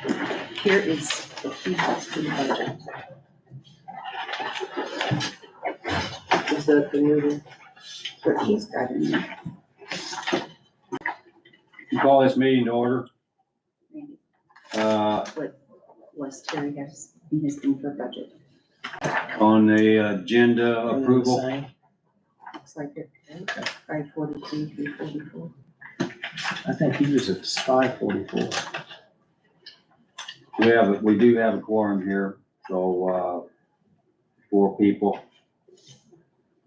Here is the key house to the budget. Is that the new? What he's got in there. Call this meeting to order. Randy, Uh, what was Terry has in his thing for budget? on the agenda approval, Looks like it, 543, 344. I think he was at 544. we do have a quorum here, so, 4 people.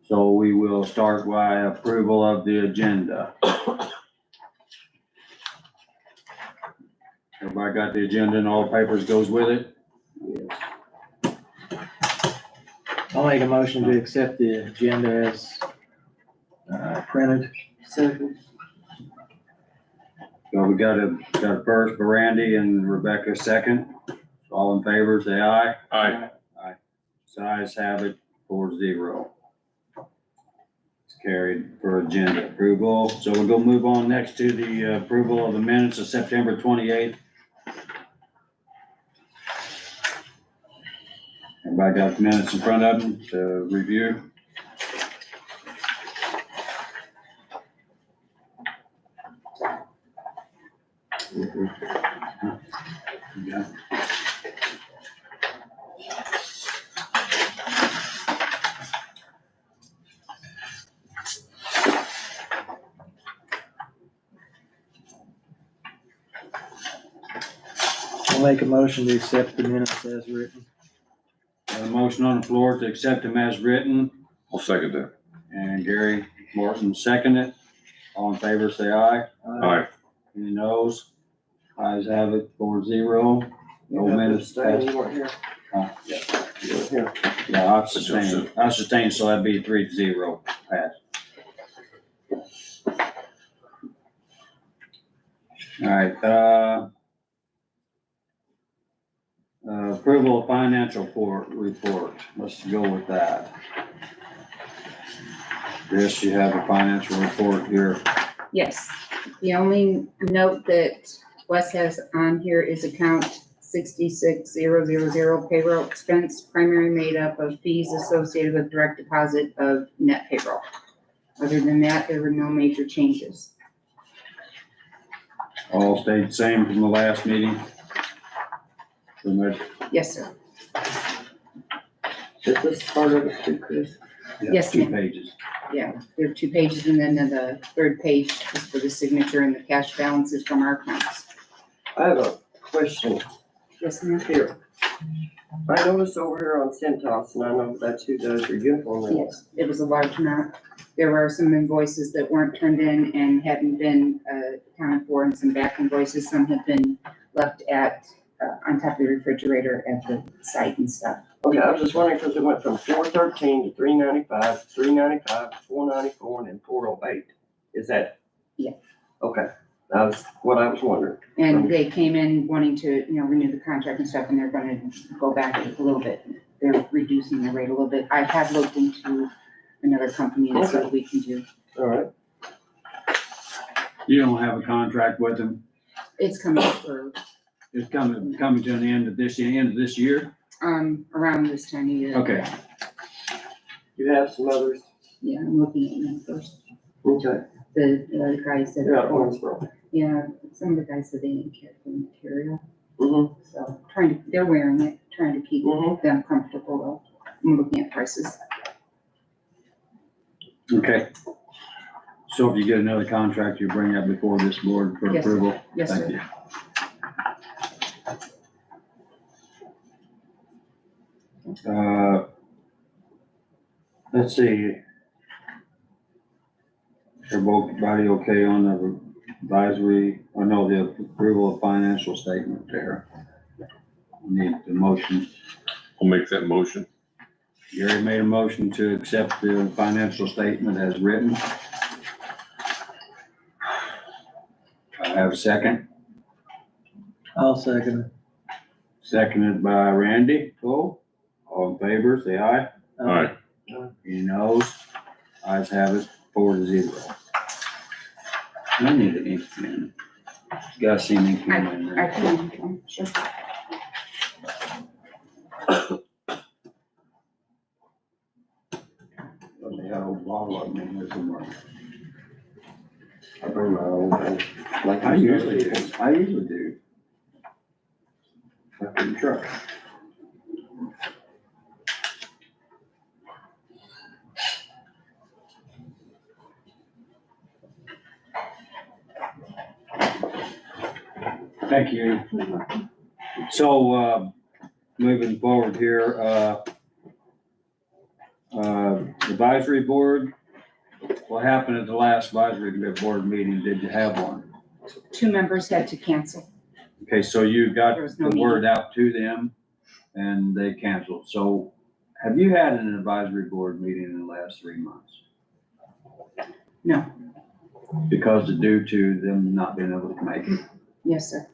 So we will start by approval of the agenda. Everybody got the agenda and all the papers goes with it? Yes. I'll make a motion to accept the agenda as printed. So, So we got a first for Randy and Rebecca second. All in favor, say aye. Aye. Aye. So ayes have it, 4-0. It's carried for agenda approval. So we'll go move on next to the approval of the minutes of September 28th. Everybody got the minutes in front of them to review? Yeah. I'll make a motion to accept the minutes as written. A motion on the floor to accept them as written, I'll second that. and Gary Morton seconded it. All in favor, say aye. Aye. Any noes? Ayes have it, 4-0. No minutes passed. You weren't here. Yeah, You weren't here. yeah, I sustained, so that'd be 3-0 pass. All right, approval of financial report, let's go with that. Yes, you have a financial report here. yes, the only note that Wes has on here is account 66000 payroll expense, primary made up of fees associated with direct deposit of net payroll. Other than that, there were no major changes. All stayed the same from the last meeting. Pretty much, Yes, sir. Is this part of it too, Chris? yeah, Yes, 2 ma'am. pages. Yeah, there are 2 pages, and then the third page is for the signature and the cash balances from our accounts. I have a question Yes, ma'am. here. I noticed over here on Centos, and I know that's who does your uniform. rental. Yes, it was a large amount. There were some invoices that weren't turned in and hadn't been accounted for, and some back invoices. Some had been left at, on top of the refrigerator at the site and stuff. Okay, I was just wondering, because it went from 413 to 395, 395, 494, and then 408. Is that? Yeah. Okay, that was what I was wondering. And they came in wanting to, renew the contract and stuff, and they're gonna go back a little bit. They're reducing the rate a little bit. I have looked into another company and see what we can do. All right. You don't have a contract with them? It's coming for, It's coming to an end of this year? around this time of year. Okay. You have some others? Yeah, I'm looking at them first. Okay. The other guy said, Yeah, Owensboro. yeah, some of the guys said they didn't care for the material, Mm-hmm, so they're wearing it, trying to keep them comfortable though. I'm looking at prices. Okay. So if you get another contract, you bring that before this board for Yes, sir. approval? Yes, Thank sir. you. Let's see. Everybody okay on the advisory, or no, the approval of financial statement there? We need the motion. I'll make that motion. Gary made a motion to accept the financial statement as written. I have a second. I'll second it. Seconded by Randy. Cool. All in favor, say aye. Aye. Any noes? Ayes have it, 4-0. I need an ink pen. Gotta see me come in I there. can, sure. They got a whole bottle of them in there somewhere. I bring my own. Like I usually do. After the truck. Thank you. So, moving forward here, advisory board, what happened at the last advisory board meeting? Did you have one? 2 members had to cancel. Okay, so you got There was no the word out to them and they canceled. So have you had an advisory board meeting in the last 3 months? No. Because of due to them not being able to make it? Yes, sir.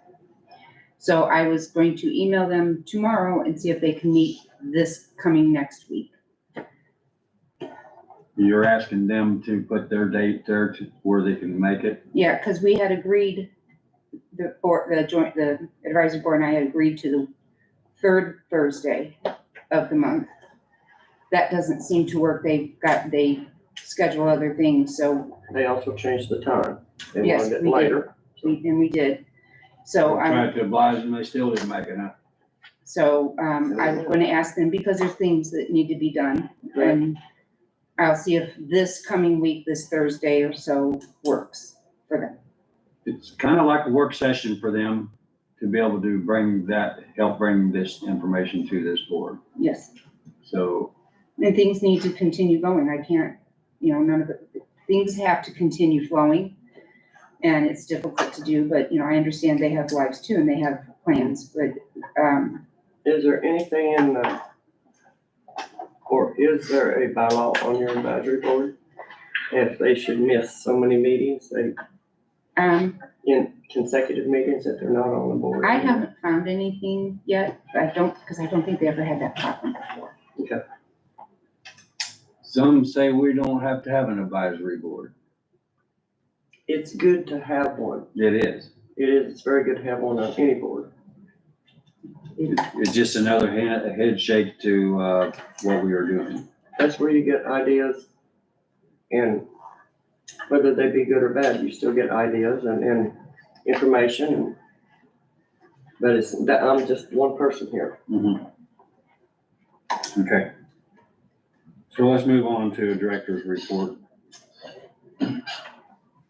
So I was going to email them tomorrow and see if they can meet this coming next week. You're asking them to put their date there to where they can make it? Yeah, because we had agreed, the advisory board and I had agreed to the 3rd Thursday of the month. That doesn't seem to work. They schedule other things, so, They also changed the time. They Yes, wanted it we did. later. we did. So I tried to oblige them, they still didn't make it, huh? I'm gonna ask them because there's things that need to be done. And I'll see if this coming week, this Thursday or so works for them. It's kind of like a work session for them to be able to help bring this information to this board. Yes. So, And things need to continue going. I can't, none of it, things have to continue flowing. And it's difficult to do, but, I understand they have lives too and they have plans, but, Is there anything or is there a bylaw on your advisory board? If they should miss so many meetings, in consecutive meetings that they're not on the board? I haven't found anything yet. Because I don't think they ever had that problem before. Okay. some say we don't have to have an advisory board. It's good to have one. It is. It is, it's very good to have one on any board. It's just another head shake to, what we are doing. That's where you get ideas, and whether they be good or bad, you still get ideas and information. But I'm just one person here. Okay. So let's move on to director's report.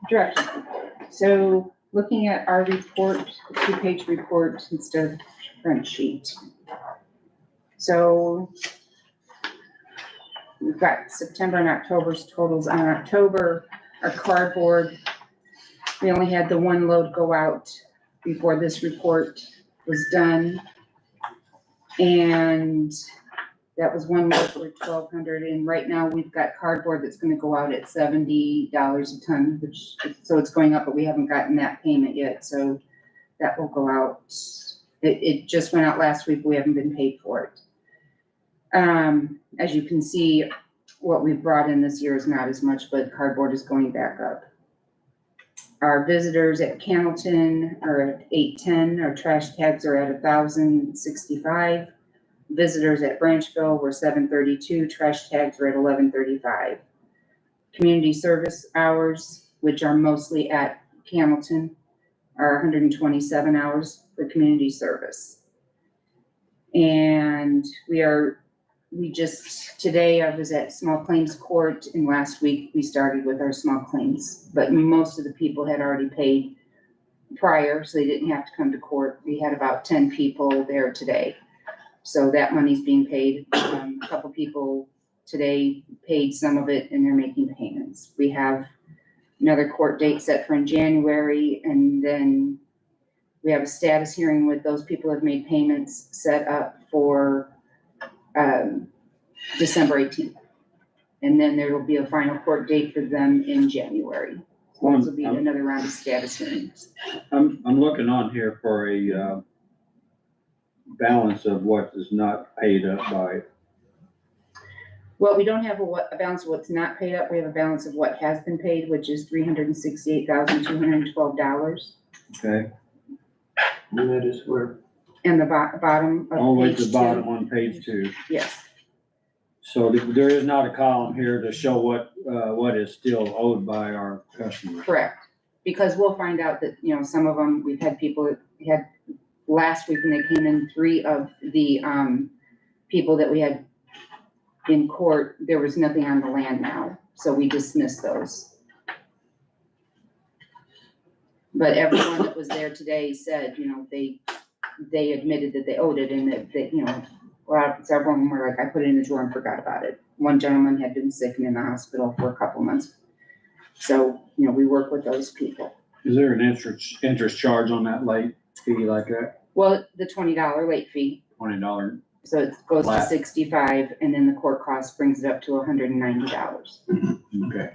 Direction. So looking at our report, 2-page report instead of front sheet. So we've got September and October's totals. On October, our cardboard, we only had the 1 load go out before this report was done. And that was 1 load for $1,200, and right now we've got cardboard that's gonna go out at $70 a ton, so it's going up, but we haven't gotten that payment yet, so that will go out. It just went out last week, we haven't been paid for it. As you can see, what we've brought in this year is not as much, but cardboard is going back up. Our visitors at Camilton are at 810, our trash tags are at 1,065. Visitors at Branchville were 732, trash tags were at 1135. Community service hours, which are mostly at Camilton, are 127 hours for community service. And today I was at small claims court, and last week we started with our small claims, but most of the people had already paid prior, so they didn't have to come to court. We had about 10 people there today. So that money's being paid. A couple people today paid some of it and they're making payments. We have another court date set for in January, and then we have a status hearing with those people who have made payments set up for December 18th. And then there will be a final court date for them in January. So this will be another round of status hearings. I'm looking on here for a, balance of what is not paid up by. Well, we don't have a balance of what's not paid up. We have a balance of what has been paid, which is $368,212. Okay, And that is where, And the bottom all the way of to page the bottom 2. on page 2. Yes, So there is not a column here to show what is still owed by our customers. correct. Because we'll find out that, some of them, we've had people that had, last week when they came in, 3 of the, people that we had in court, there was nothing on the land now, so we dismissed those. But everyone that was there today said, they admitted that they owed it and that, well, several of them were like, I put it in the drawer and forgot about it. One gentleman had been sick and in the hospital for a couple months. So, we work with those people. Is there an interest charge on that late fee like that? Well, the $20 late fee, $20? so it goes to Flat. 65 and then the court cost brings it up to $190. Okay.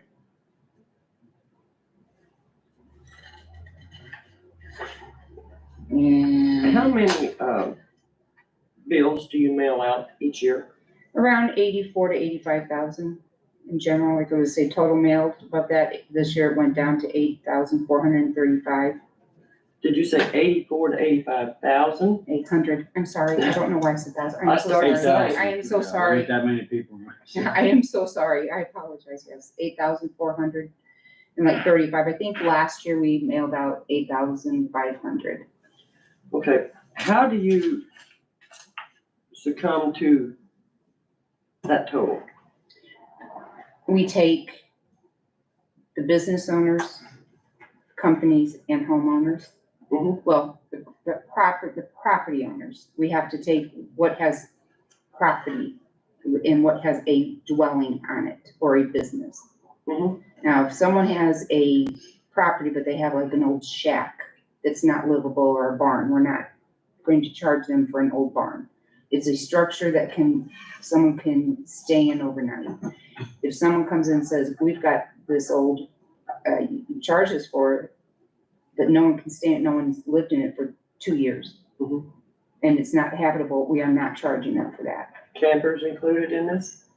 And how many, bills do you mail out each year? around 84 to 85,000 in general, like I would say total mailed, but that this year it went down to 8,435. Did you say 84 to 85,000? 800, I'm sorry, I don't know why I said that. I'm I so started sorry. saying- I am so Yeah, there sorry. ain't that many people. I am so sorry. I apologize. Yes, 8,400 and like 35. I think last year we mailed out 8,500. Okay, how do you succumb to that total? We take the business owners, companies and homeowners. Mhm. Well, the property owners, we have to take what has property and what has a dwelling on it or a business. Mhm. Now, if someone has a property, but they have like an old shack that's not livable or a barn, we're not going to charge them for an old barn. It's a structure that someone can stay in overnight. If someone comes in and says, we've got this old, charges for it, that no one can stay in, no one's lived in it for 2 years. Mhm. And it's not habitable, we are not charging them for that. Campers included in this?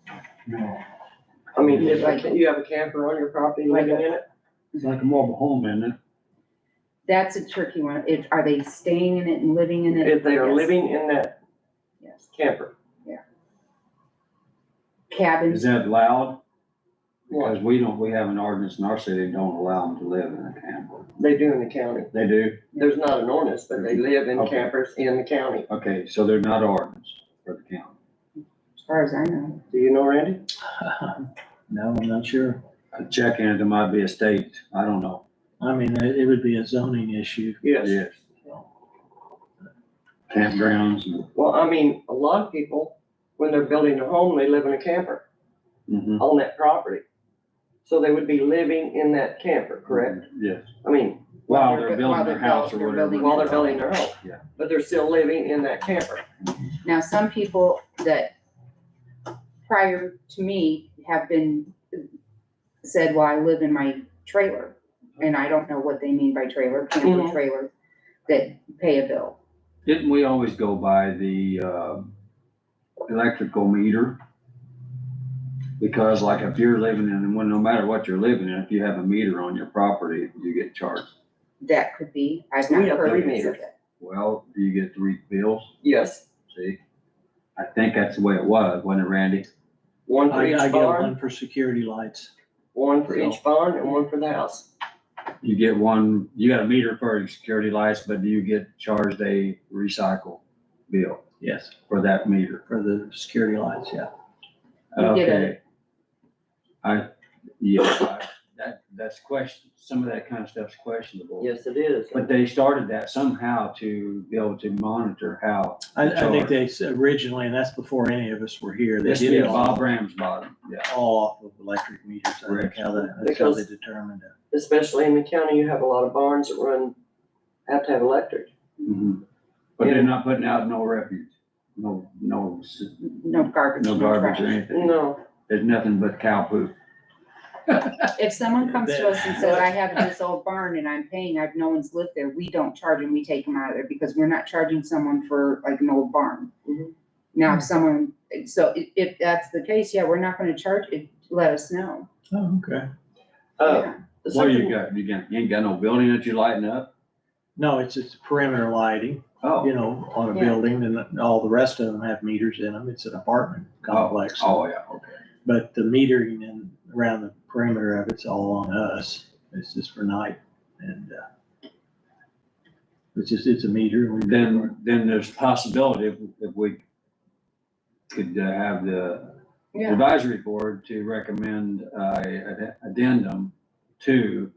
No. I mean, if Like- you have a camper on your property Like living in it? It's like a mobile home, isn't it? That's a tricky one. Are they staying in it and living in it? If they are Yes. living in that Yes. camper? Cabins, Is that allowed? What? Because we have an ordinance in our city, don't allow them to live in a camper. They do in the county. They do? There's not an ordinance, but they live in Okay. campers in the county. Okay, so they're not ordinance for the county. as far as I know. Do you know, Randy? No, I'm not sure. A check in it might be a state, I don't know. I mean, it would be a zoning issue. Yes. Yes. Campgrounds and, Well, I mean, a lot of people, when they're building a home, they live in a camper mhm. on that property. So they would be living in that camper, correct? Yes. I mean, While they're building their house or they're whatever. building- while they're building their home. Yeah. But they're still living in that camper. Now, some people that prior to me have been said, well, I live in my trailer. And I don't know what they mean by trailer, camper Mhm. trailer, that pay a bill. Didn't we always go by the, electrical meter? Because like if you're living in, well, no matter what you're living in, if you have a meter on your property, you get charged. That could be, I've We not have heard 3 of it. meters. Well, do you get 3 bills? Yes, See? I think that's the way it was, wasn't it, Randy? one for I each get barn, one for security lights. one for each barn, and one for the house. You get one, you got a meter for your security lights, but do you get charged a recycle bill Yes, for that meter? for the security lights, yeah. You get a- Okay. That's some of that kind of stuff's questionable. Yes, it is. But they started that somehow to be able to monitor how. I to think charge. they said originally, and that's before any of us were here, they This did is it Bob all Ramsbottom, yeah. off of electric meters. I think Correct. that's how Because- they determined it. Especially in the county, you have a lot of barns that have to have electric. Mhm. But they're not putting out no refuge, no No garbage. garbage or trash. anything. No, There's nothing but cow poop. If someone comes to us and says, I have this old barn and I'm paying, no one's lived there, we don't charge them, we take them out of there because we're not charging someone for like an old barn. Mhm. Now, if someone, so if that's the case, yeah, we're not gonna charge it, let us know. Oh, okay. uh, What do you something- got? You ain't got no building that you're lighting up? No, it's just perimeter lighting, Oh, you know, on a Yeah. building, and all the rest of them have meters in them. It's an apartment complex. oh, yeah, okay. But the metering and around the perimeter of it's all on us. It's just for night, and, it's a meter. and we- Then there's possibility if we could have the Yeah. advisory board to recommend an addendum to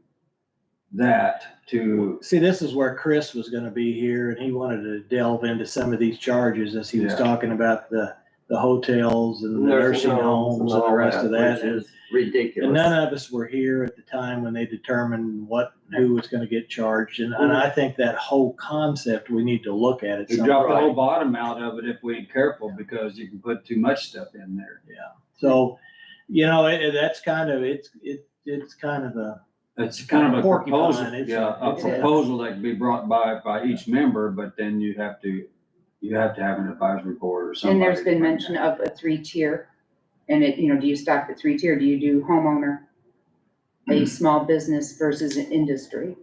that to, See, this is where Chris was gonna be here, and he wanted to delve into some of these charges as he was Yeah. talking about the hotels and the nursing homes and the all rest of that. Which is ridiculous. And none of us were here at the time when they determined who was gonna get charged, and I think that whole concept, we need to look at it. we drop the whole bottom out of it if we ain't careful, because you can put too much stuff in there. So, you know, that's kind of, it's kind of a, It's kind of a Porcupine, proposal, it's- yeah, a it's- proposal that can be brought by each member, but then you have to have an advisory board or something. And there's been mention of a 3-tier, and it, do you stop at 3-tier? Do you do homeowner, a small business versus an industry?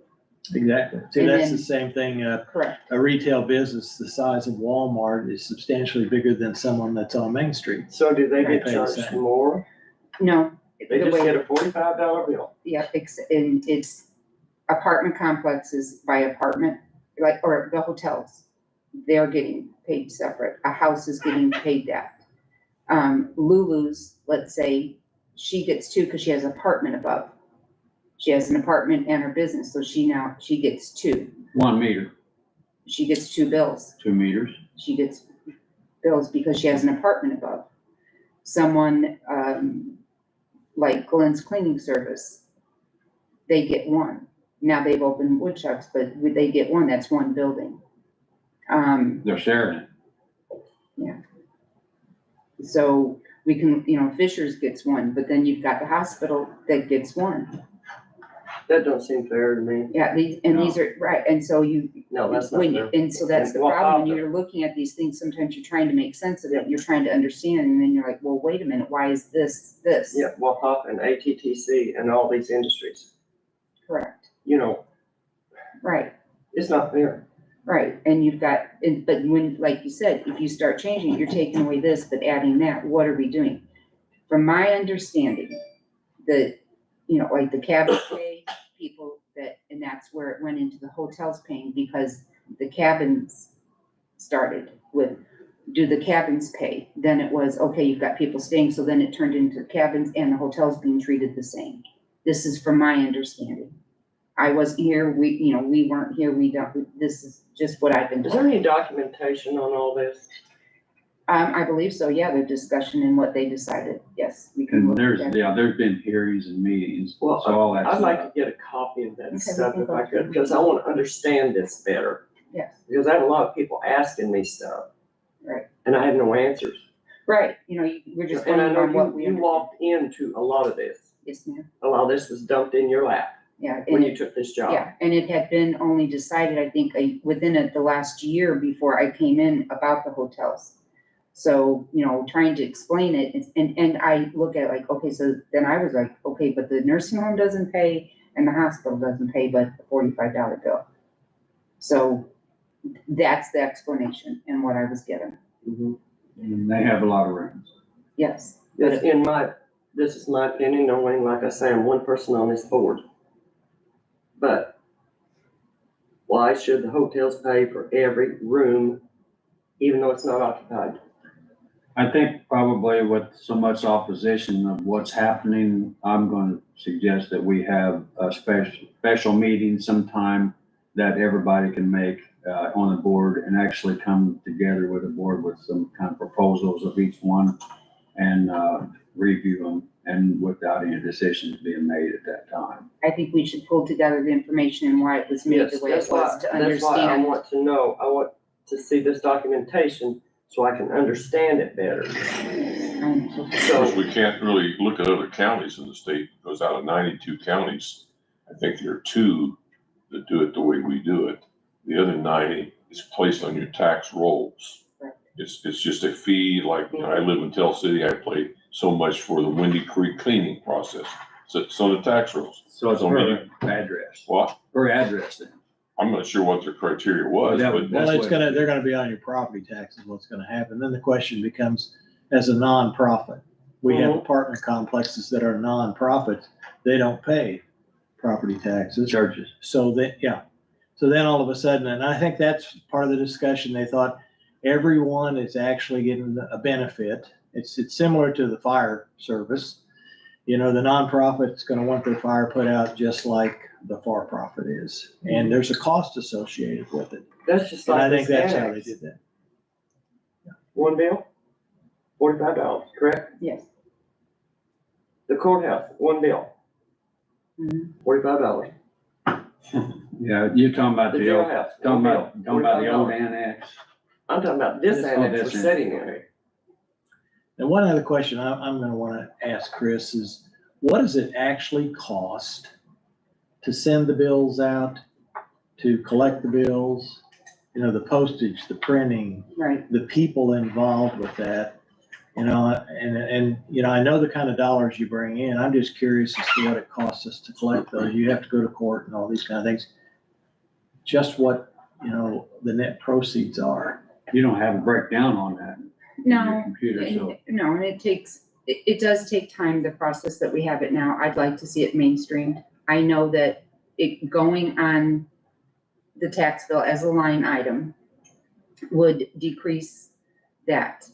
exactly. See, And that's then- the same thing, Correct. a retail business the size of Walmart is substantially bigger than someone that's on Main Street. So do they They get pay the charged same. more? No. They the just way- get a $45 bill. Yeah, and it's apartment complexes by apartment, or the hotels. They're getting paid separate. A house is getting paid that. Lulu's, let's say, she gets 2 because she has an apartment above. She has an apartment and her business, so she gets 2. 1 meter, She gets 2 bills. 2 meters. She gets bills because she has an apartment above. Someone, like Glenn's Cleaning Service, they get 1. Now they've opened wood shops, but they get 1, that's 1 building. They're sharing it. So we can, Fisher's gets 1, but then you've got the hospital that gets 1. That don't seem fair to me. Yeah, these are, right, and so No, that's not fair. and so that's the Well, problem, when you're looking at these things, sometimes you're trying to make sense of it, and you're trying to understand, and then you're like, well, wait a minute, why is this? Yeah, Wapop and ATTC and all these industries, Correct, right. it's not fair. Right, and you've got, but when, like you said, if you start changing it, you're taking away this, but adding that, what are we doing? From my understanding, like the cabin pay people and that's where it went into the hotels paying, because the cabins started with, do the cabins pay? Then it was, okay, you've got people staying, so then it turned into cabins and the hotels being treated the same. This is from my understanding. I wasn't here, we weren't here, this is just what I've been Is there told. any documentation on all this? I believe so, yeah, the discussion and what they decided, yes, we can And look at that. there's been hearings and meetings, so Well, all that I'd like stuff. to get a copy of that Okay, stuff we if can I go could, through. because I want to understand this better. Yes, Because I have a lot of people asking me stuff. Right. And I have no answers. right, we're just And I going on what know we you understand. walked into a lot of this. Yes, ma'am, A lot of this was dumped in your lap yeah, when and you took this job. yeah, and it had been only decided, I think, within the last year before I came in about the hotels. So, trying to explain it, and I look at it like, okay, so then I was like, okay, but the nursing home doesn't pay and the hospital doesn't pay but the $45 bill. So that's the explanation and what I was given, Mhm. And they have a lot of rooms. yes. This is my opinion, knowing, like I say, I'm one person on this board. But why should the hotels pay for every room, even though it's not occupied? I think probably with so much opposition of what's happening, I'm going to suggest that we have a special meeting sometime that everybody can make on the board and actually come together with a board with some kind of proposals of each one and review them, and without any decisions being made at that time. I think we should pull together the information and why it was made the Yes, way it that's why, was to that's why I understand. want to know, I want to see this documentation so I can understand it better. Because So, we can't really look at other counties in the state, because out of 92 counties, I think there are 2 that do it the way we do it. The other 90 is placed on your tax rolls. Right. It's just a fee, like, I live in Tell City, I pay so much for the Windy Creek cleaning process. So the tax rolls. So it's So per meaning- address, What? per address then. I'm not sure what their criteria was, That but was- Well, That's it's what- they're gonna be on your property taxes, what's gonna happen. Then the question becomes, as a nonprofit, we have apartment complexes that are nonprofits, they don't pay property taxes. Churches. So so then all of a sudden, and I think that's part of the discussion, they thought everyone is actually getting a benefit. It's similar to the fire service. You know, the nonprofit's gonna want their fire put out just like the for-profit is. And there's a cost associated with it. That's just And I like think this that's how they annex. did that. One bill, $45, correct? Yes. The courthouse, one bill, Mhm. $45. Yeah, you're talking about The the old, jailhouse, talking one about, bill, talking about the old $45. annex. I'm talking about this This- annex we're this sitting in. okay. And one other question I'm gonna wanna ask Chris is, what does it actually cost to send the bills out, to collect the bills? You know, the postage, the printing, Right. the people involved with that, you know, and, you know, I know the kind of dollars you bring in. I'm just curious as to what it costs us to collect those. You have to go to court and all these kind of things. Just what, you know, the net proceeds are. You don't have a breakdown on that in your No, computer, so. no, and it does take time, the process that we have it now. I'd like to see it mainstreamed. I know that it going on the tax bill as a line item would decrease that.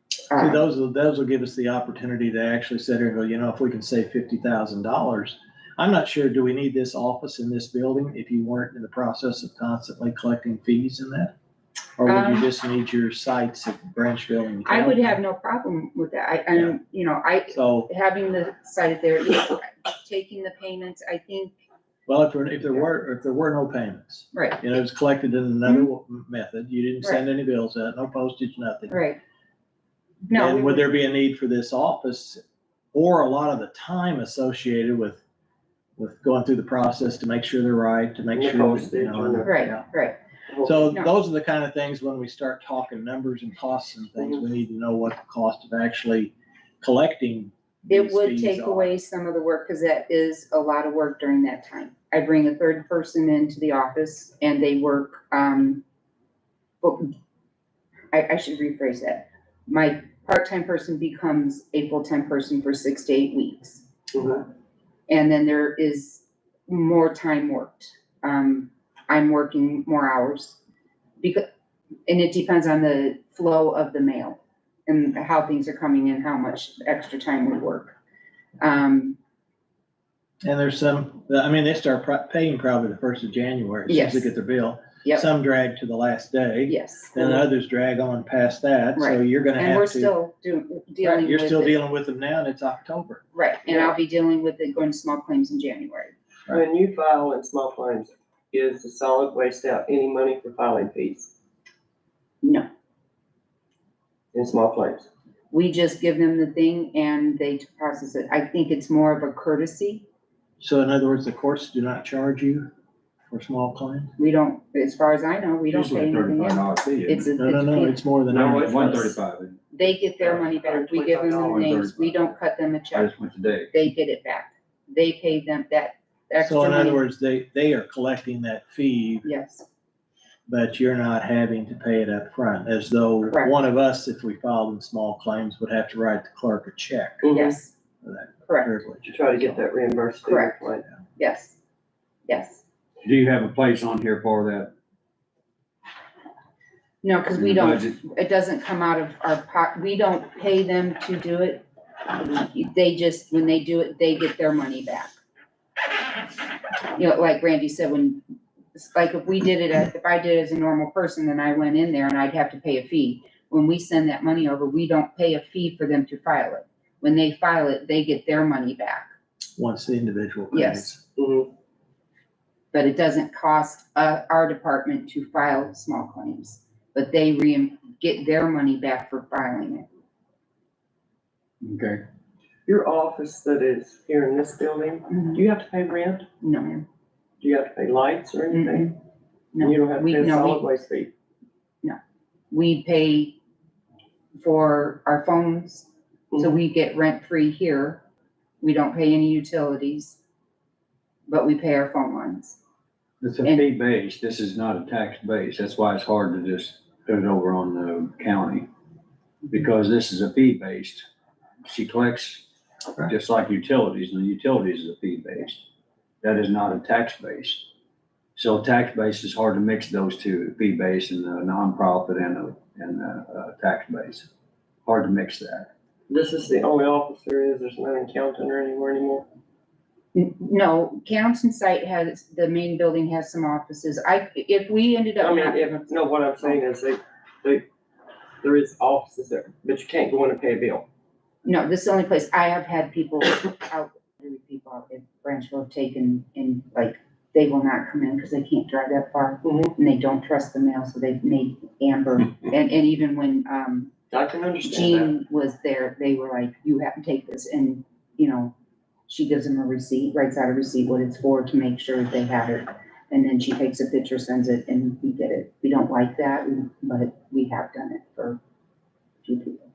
See, those will give us the opportunity to actually sit here and go, you know, if we can save $50,000. I'm not sure, do we need this office in this building if you weren't in the process of constantly collecting fees in that? Or would you just need your sites at Branchville and? I would Calhoun? have no problem with that. You know, So, having the site there, you know, taking the payments, I think, well, if there were no payments, right, you know, it was collected in another method, you didn't send any bills out, no postage, nothing. right. No, we And would there be a need for this office or a lot of the time associated with going through the process to make sure they're right, to make And the sure, postage you know, and the- right, yeah. right. So No. those are the kind of things when we start talking numbers and costs and things, we need to know what the cost of actually collecting It these would fees take are. away some of the work, because that is a lot of work during that time. I bring a third person into the office and they work, well, I should rephrase that. My part-time person becomes a full-time person for 6 to 8 weeks. Mhm. And then there is more time worked. I'm working more hours because, and it depends on the flow of the mail and how things are coming in, how much extra time we work. And there's some, I mean, they start paying probably the 1st of January, as soon as they Yes. get their bill. Yep, Some drag to the last day, yes. and others drag on past that, so Right. you're gonna And we're have to. still Right, dealing you're with still it. dealing with them now, and it's October. Right, and I'll be dealing with it going to small claims in January. When you file in small claims, is the solid waste out any money for filing fees No, in small claims? we just give them the thing and they process it. I think it's more of a courtesy. So in other words, the courts do not charge you for small claims? We don't, as far as I know, we don't Usually pay anything in. $35 fee. It's a, No, it's, it's more than No, that. it's 135. they get their money back. We give them the names. We don't cut them a I check. just went today. They get it back. They pay them that extra So in other money. words, they are collecting that fee, Yes, but you're not having to pay it up front, as though Correct. one of us, if we filed in small claims, would have to write the clerk a check yes, for that correct, To privilege. try to get that reimbursed through your Correct. claim. yes, yes. Do you have a place on here for that? No, because we In the don't, budget? it doesn't come out of our we don't pay them to do it. They just, when they do it, they get their money back. You know, like Randy said, it's like if we did it, if I did it as a normal person, then I went in there and I'd have to pay a fee. When we send that money over, we don't pay a fee for them to file it. When they file it, they get their money back. Once the individual pays. Yes. Mhm. But it doesn't cost, our department to file small claims, but they get their money back for filing it. Okay. Your office that is here in this building, do you have to pay rent? No, ma'am. Do you have to pay lights or anything? No. You don't have to We- pay a no, we- solid waste fee? We pay for our phones, so we get rent-free here. We don't pay any utilities, but we pay our phone lines. It's a And- fee base, this is not a tax base, that's why it's hard to just put it over on the county. Because this is a fee based, she collects just like utilities, and the utilities is a fee based. That is not a tax base. So tax base is hard to mix those two, fee base and the nonprofit and the tax base. Hard to mix that. This is the only office there is, there's no accountant or anywhere anymore. No, Counson site has, the main building has some offices. If we ended up. I mean, no, what I'm saying is there is offices there, but you can't go in and pay a bill. No, this is the only place I have had people out at Branchville taken in, like, they will not come in because they can't drive that far. Mhm. And they don't trust the mail, so they've made Amber, and even when, I can understand that. Jean was there, they were like, you have to take this, and, you know, she gives them a receipt, writes out a receipt, what it's for, to make sure they have it. And then she takes a picture, sends it, and we get it. We don't like that, but we have done it for a few people.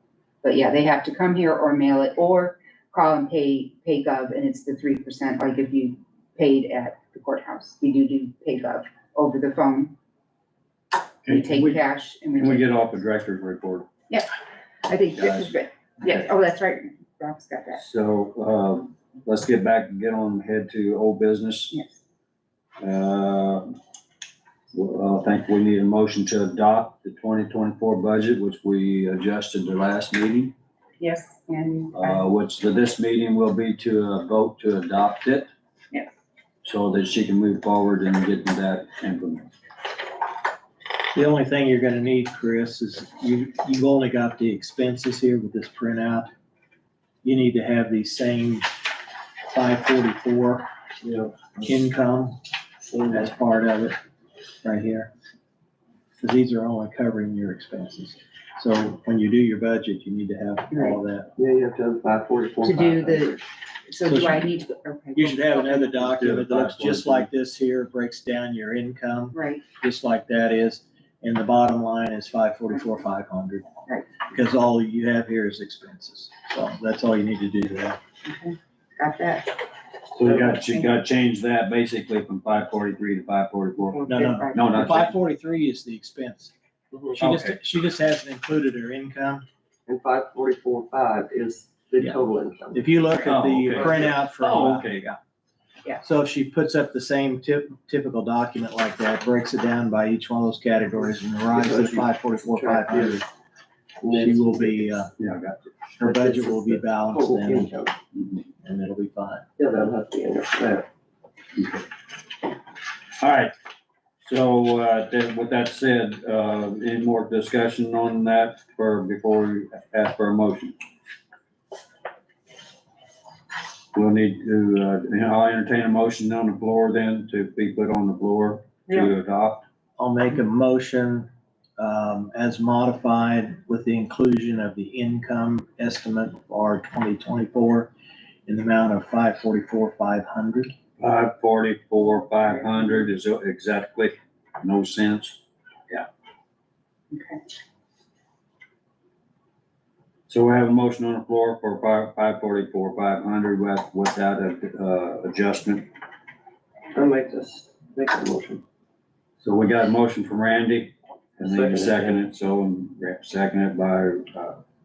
But yeah, they have to come here or mail it, or call and pay gov, and it's the 3%, like if you paid at the courthouse. We do pay gov over the phone. We take cash and Can we take, get off the director's report? I think this is good. Yes, oh, that's right, Rob's got that, So, let's get back and get on head to old business. yes. Well, I think we need a motion to adopt the 2024 budget, which we adjusted the last meeting. Yes, and, Which this meeting will be to vote to adopt it. Yes. So that she can move forward and get that implemented. The only thing you're gonna need, Chris, is you've only got the expenses here with this printout. You need to have the same 544 income as part of it, right here. Because these are only covering your expenses. So when you do your budget, you need to have all of that. Yeah, you have to have 544. to do the, so do I need to, okay. You should have another document that looks just like this here, breaks down your income, Right, just like that is. And the bottom line is 544, 500. Right. Because all you have here is expenses. So that's all you need to do there. okay, got that. So you got to change that basically from 543 to 544. No, no, No, not 543 is the expense. Mhm. She just hasn't included her income. And 544.5 is the Yeah. total income. If you look at the Oh, okay. printout from. Oh, okay. So if she puts up the same typical document like that, breaks it down by each one of those categories and arrives at 544, 500, she will be, Yeah, I got you. her budget will be balanced Total then, income. and it'll be fine. Yeah, that'll have to be in there. All right. So, then with that said, any more discussion on that before we ask for a motion? We'll need to, I'll entertain a motion on the floor then to be put on the floor to adopt. I'll make a motion, as modified with the inclusion of the income estimate for 2024 in the amount of 544, 500. 544, 500 is exactly no cents. Okay. So we have a motion on the floor for 544, 500 with that adjustment. I'll make a motion. So we got a motion from Randy and then you second it. So second it by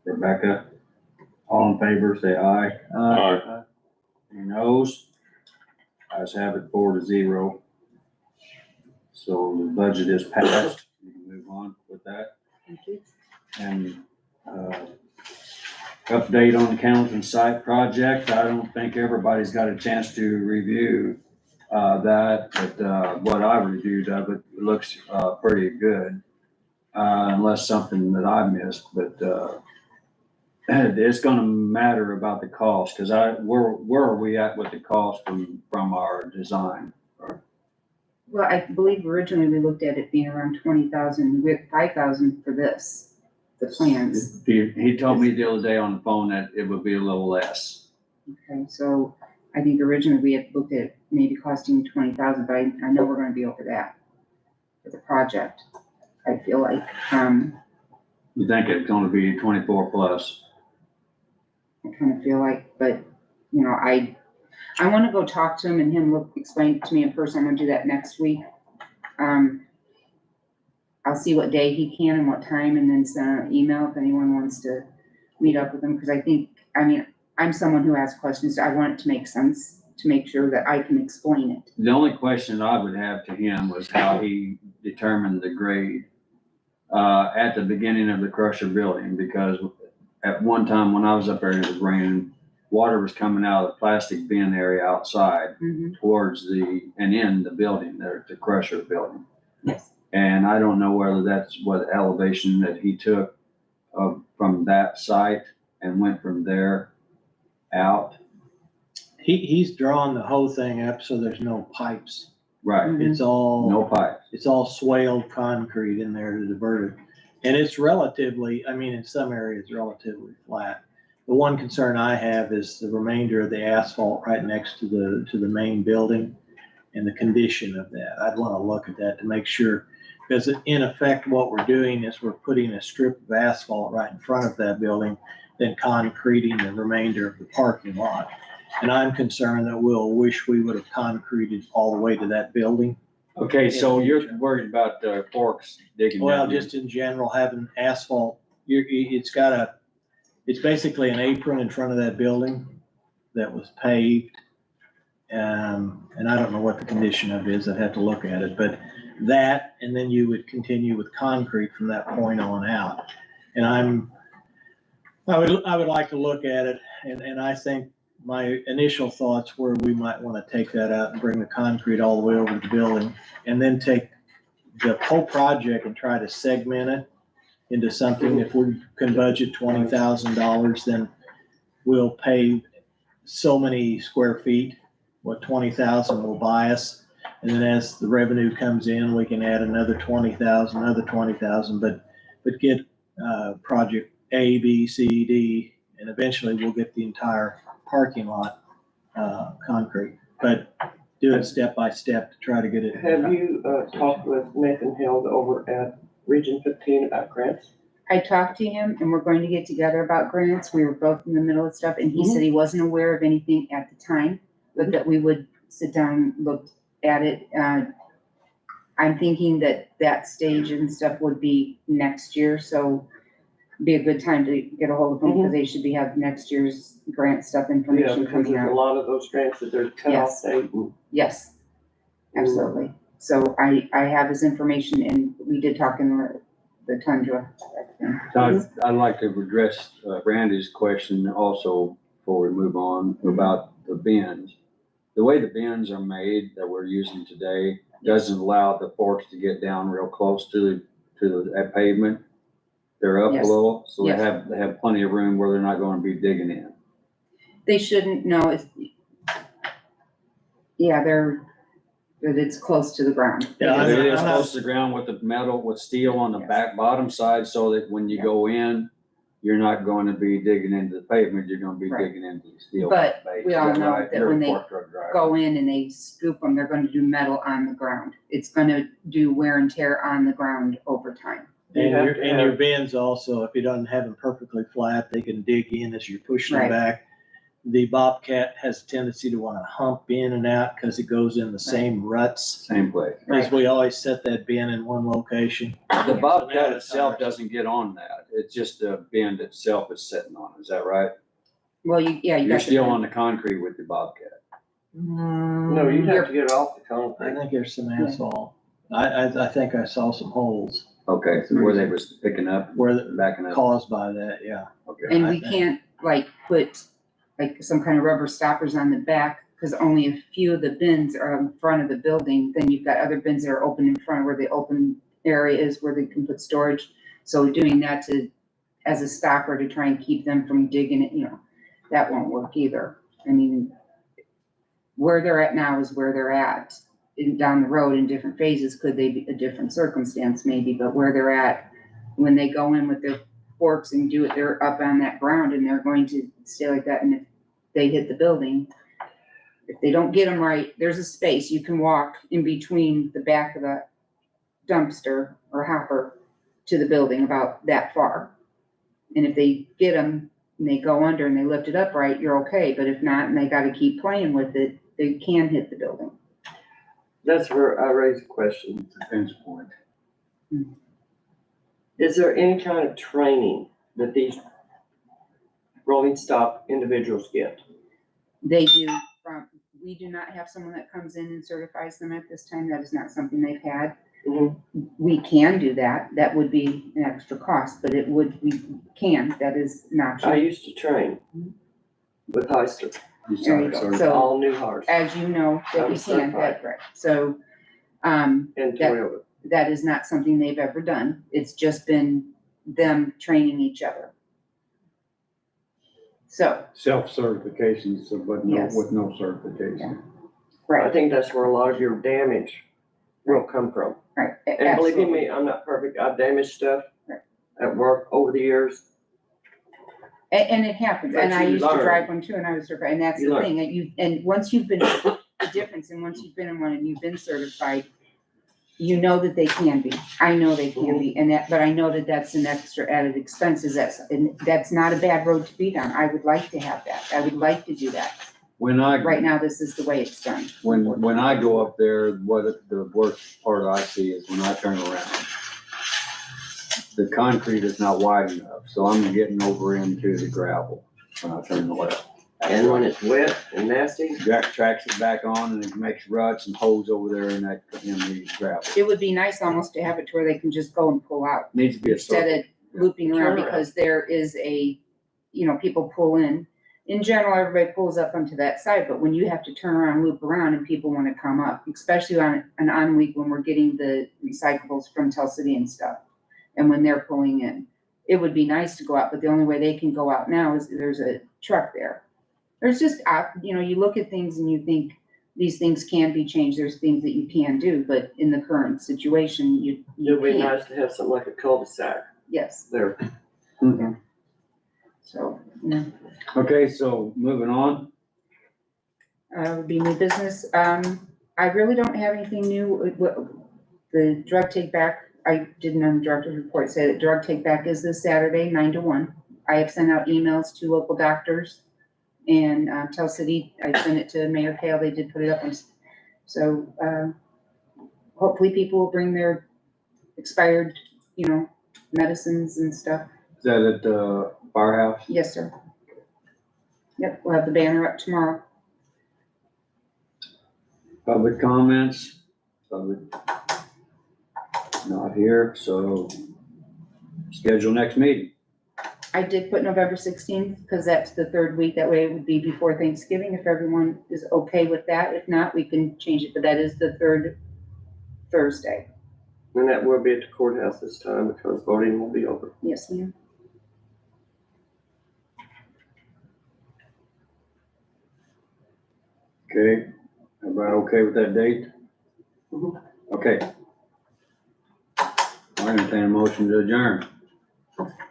Rebecca. All in favor, say aye. Aye. Any noes? Ayes have it 4-0. So the budget is passed. You can move on with that. Thank you. And, update on the Counson site project. I don't think everybody's got a chance to review, that, but, what I reviewed of it looks, pretty good. Unless something that I missed, but, it's gonna matter about the cost, cause where are we at with the cost from our design? Well, I believe originally we looked at it being around 20,000, with 5,000 for this, the plans. He told me the other day on the phone that it would be a little less. Okay, so I think originally we had looked at maybe costing 20,000, but I know we're gonna be over that for the project. I feel like, You think it's gonna be 24 plus? I kind of feel like, but, you know, I want to go talk to him and him explain it to me in person. I'm gonna do that next week. I'll see what day he can and what time, and then send an email if anyone wants to meet up with him, because I'm someone who asks questions. I want it to make sense, to make sure that I can explain it. The only question I would have to him was how he determined the grade at the beginning of the crusher building, because at one time when I was up there and it was raining, water was coming out of the plastic bin area outside towards and in the building there, the crusher building. Yes. And I don't know whether that's what elevation that he took from that site and went from there out. He's drawn the whole thing up so there's no pipes. Right, It's all. no pipes. It's all swaled concrete in there to divert it. And it's relatively, in some areas, relatively flat. The one concern I have is the remainder of the asphalt right next to the main building and the condition of that. I'd want to look at that to make sure, because in effect, what we're doing is we're putting a strip of asphalt right in front of that building, then concreting the remainder of the parking lot. And I'm concerned that we'll wish we would have concreted all the way to that building. Okay, so you're worried about the forks digging down? Well, just in general, having asphalt, it's basically an apron in front of that building that was paved. And I don't know what the condition of it is. I'd have to look at it, but that, and then you would continue with concrete from that point on out. And I would like to look at it, and I think my initial thoughts were we might want to take that out and bring the concrete all the way over to the building, and then take the whole project and try to segment it into something. If we can budget $20,000, then we'll pay so many square feet, what 20,000 will buy us. And then as the revenue comes in, we can add another 20,000, another 20,000, but get project A, B, C, D, and eventually we'll get the entire parking lot concrete, but do it step by step to try to get it. Have you talked with Nathan Held over at Region 15 about grants? I talked to him, and we're going to get together about grants. We were both in the middle of stuff, and he said he wasn't aware of anything at the time, but that we would sit down, look at it. I'm thinking that stage and stuff would be next year, so be a good time to get a hold of them, because they should have next year's grant stuff Yeah, information because coming there's a out. lot of those grants that there's cutoff Yes. date. Yes, absolutely. So I have his information, and we did talk in the tundra. So I'd like to address Randy's question also before we move on about the bins. The way the bins are made that we're using today doesn't allow the forks to get down real close to the pavement. They're up a Yes. little, so Yes. they have plenty of room where they're not going to be digging in. They shouldn't, no, it's close to the ground. Yeah, It is I'm not- close to the ground with the metal, with steel on the Yes. bottom side, so that when you go in, you're not going to be digging into the pavement, you're gonna be Right. digging into the steel. But base. we Is all that know right? that You're a when they fork truck driver. Go in and they scoop them, they're gonna do metal on the ground. It's gonna do wear and tear on the ground over time. And You have your, to and your have- bins also, if you don't have them perfectly flat, they can dig in as you're pushing them Right. back. The Bobcat has a tendency to want to hump in and out because it goes in the same ruts. Same place. As we always set that bin in one location. The Bobcat now itself it's ours. doesn't get on that, it's just the bend itself is sitting on, is that right? Well, you You're got still on the concrete with the Bobcat. No, you'd have to get off the I concrete. think there's some asphalt. I think I saw some holes Okay, so where they was picking up, where the, backing up, caused by that, yeah. okay. And I we think- can't put some kind of rubber stoppers on the back, because only a few of the bins are in front of the building. Then you've got other bins that are open in front where the open area is where they can put storage. So doing that as a stopper to try and keep them from digging it, that won't work either. I mean, where they're at now is where they're at. Down the road in different phases, could they be a different circumstance maybe, but where they're at, when they go in with their forks and do it, they're up on that ground and they're going to stay like that. And if they hit the building, if they don't get them right, there's a space you can walk in between the back of the dumpster or hopper to the building about that far. And if they get them and they go under and they lift it up right, you're okay. But if not, and they got to keep playing with it, they can hit the building. That's where I raise a question. Defense point. Is there any kind of training that these rolling stock individuals get? They do we do not have someone that comes in and certifies them at this time. That is not something they've had. Mhm. We can do that. That would be an extra cost, but we can. That is an I option. used to train with Heister, There you go. So all new hires as you know, that we I'm can, certified. that's right. So, and that- Toyota. that is not something they've ever done. It's just been them training each other. So, Self-certifications, but no, Yes. with no certification. I right, think that's where a lot of your damage will come from. right. And believe you Absolutely. me, I'm not perfect. I've damaged stuff Right. at work over the years. And it happens, But and I you used to learn. drive one too, and I was certified, and that's You the learn. thing, and once you've been, the difference, and once you've been in one and you've been certified, you know that they can be, I know they can be, and but I know that that's an extra added expense, and that's not a bad road to be down, I would like to have that, I would like to do that. When I, Right now, this is the way it's done. when I go up there, the worst part I see is when I turn around. The concrete is not wide enough, so I'm getting over into the gravel when I turn the left. And when it's wet and nasty, Jack tracks it back on and it makes ruts and holes over there in the gravel. It would be nice almost to have it to where they can just go and pull out, Needs to be a instead circle. of looping around, Turn around. because there is people pull in. In general, everybody pulls up onto that side, but when you have to turn around, loop around, and people wanna come up, especially on an on week when we're getting the recyclables from Tell City and stuff, and when they're pulling in, it would be nice to go out, but the only way they can go out now is there's a truck there. There's just, you look at things and you think these things can be changed, there's things that you can do, but in the current situation, you it'd be can't. nice to have something like a cul-de-sac Yes, there. Mhm. so, Okay, so moving on. would be new business. I really don't have anything new. The drug take back, I didn't on the director's report say that drug take back is this Saturday, 9 to 1. I have sent out emails to local doctors and, Tell City, I sent it to Mayor Kale, they did put it up on, so, hopefully people will bring their expired, medicines and stuff. Is that at the firehouse? Yes, sir. Yep, we'll have the banner up tomorrow. Public comments? Public not here, so schedule next meeting. I did put November 16th, because that's the third week, that way it would be before Thanksgiving, if everyone is okay with that. If not, we can change it, but that is the third Thursday. And that will be at the courthouse this time because voting will be over. Yes, ma'am. Okay, everybody okay with that date? Mhm. Okay. I entertain a motion to adjourn.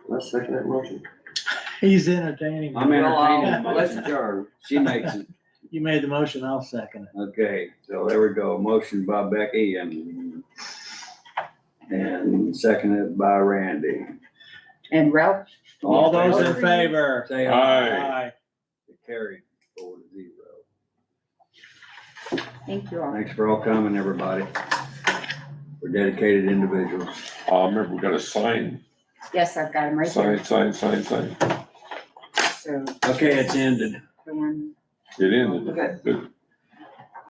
Let's second that motion. He's entertaining. I'm entertaining the Let's motion. adjourn. She makes it. You made the motion, I'll second it. Okay, so there we go. Motion by Becky and seconded by Randy. And Ralph, All those in favor? Say aye. Aye. It carried 4-0. thank you all. Thanks for all coming, everybody. We're dedicated individuals. Remember, we gotta sign, Yes, I've got them right here. sign. So, Okay, it's ended. the one, Get in. Okay. Good.